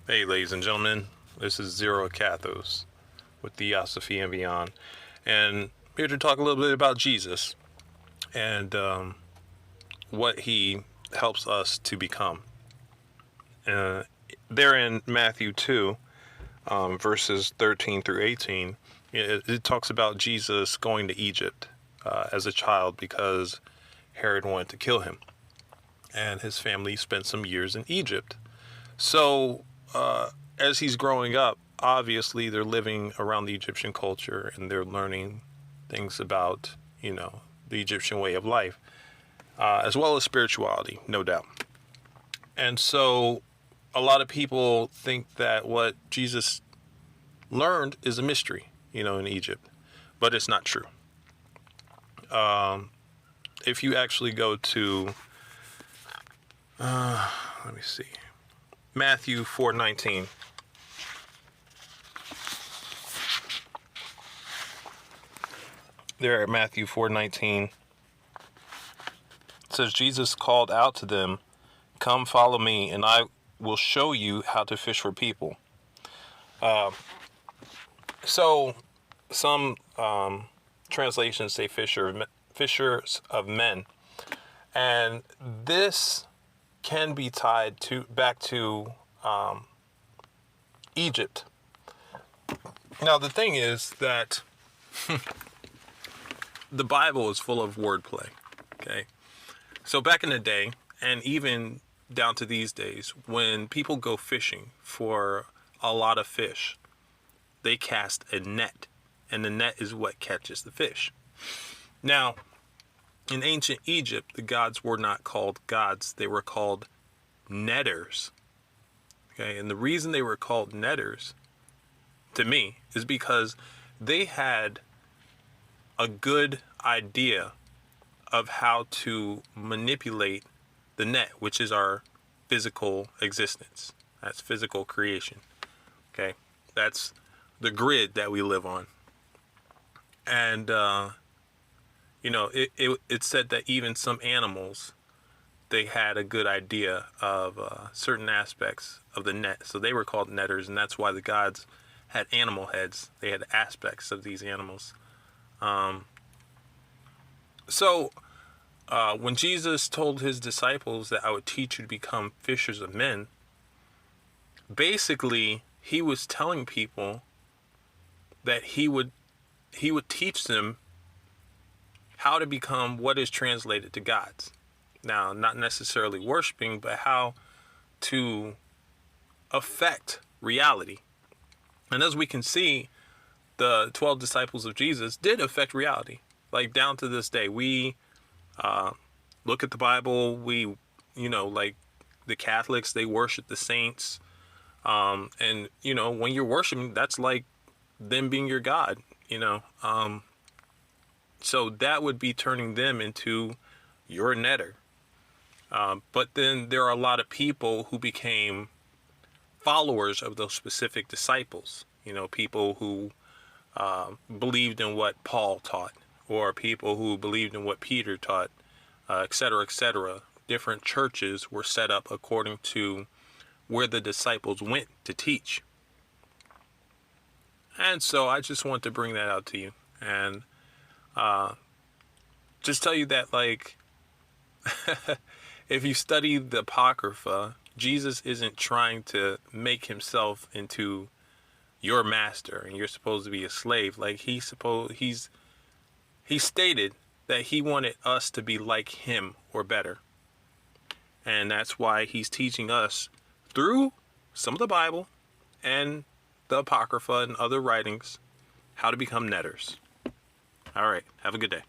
Hey, ladies and gentlemen, this is Zero Cathos with Theosophy and Beyond, and I'm here to talk a little bit about Jesus and what he helps us to become. There in Matthew 2, verses 13 through 18, it talks about Jesus going to Egypt as a child because Herod wanted to kill him, and his family spent some years in Egypt. So, as he's growing up, obviously they're living around the Egyptian culture and they're learning things about, the Egyptian way of life, as well as spirituality, no doubt. And so a lot of people think that what Jesus learned is a mystery, in Egypt, but it's not true. If you actually go to, let me see, Matthew 4:19. There at Matthew 4:19, it says, Jesus called out to them, "Come follow me, and I will show you how to fish for people." So some translations say fishers of men. And this can be tied back to Egypt. Now, the thing is that the Bible is full of wordplay, okay? So back in the day, and even down to these days, when people go fishing for a lot of fish, they cast a net, and the net is what catches the fish. Now, in ancient Egypt, the gods were not called gods, they were called netters. Okay, and the reason they were called netters, to me, is because they had a good idea of how to manipulate the net, which is our physical existence. That's physical creation. Okay, that's the grid that we live on. And it said that even some animals, they had a good idea of certain aspects of the net. So they were called netters, and that's why the gods had animal heads. They had aspects of these animals. So when Jesus told his disciples that I would teach you to become fishers of men, basically he was telling people that he would teach them how to become what is translated to gods. Now, not necessarily worshiping, but how to affect reality. And as we can see, the 12 disciples of Jesus did affect reality. Like down to this day, we look at the Bible, like the Catholics, they worship the saints. And, when you're worshiping, that's like them being your God, So that would be turning them into your netter. But then there are a lot of people who became followers of those specific disciples, people who believed in what Paul taught, or people who believed in what Peter taught, et cetera, et cetera. Different churches were set up according to where the disciples went to teach. And so I just want to bring that out to you and just tell you that, like, if you study the Apocrypha, Jesus isn't trying to make himself into your master and you're supposed to be a slave. Like he stated that he wanted us to be like him or better. And that's why he's teaching us through some of the Bible and the Apocrypha and other writings how to become netters. All right. Have a good day.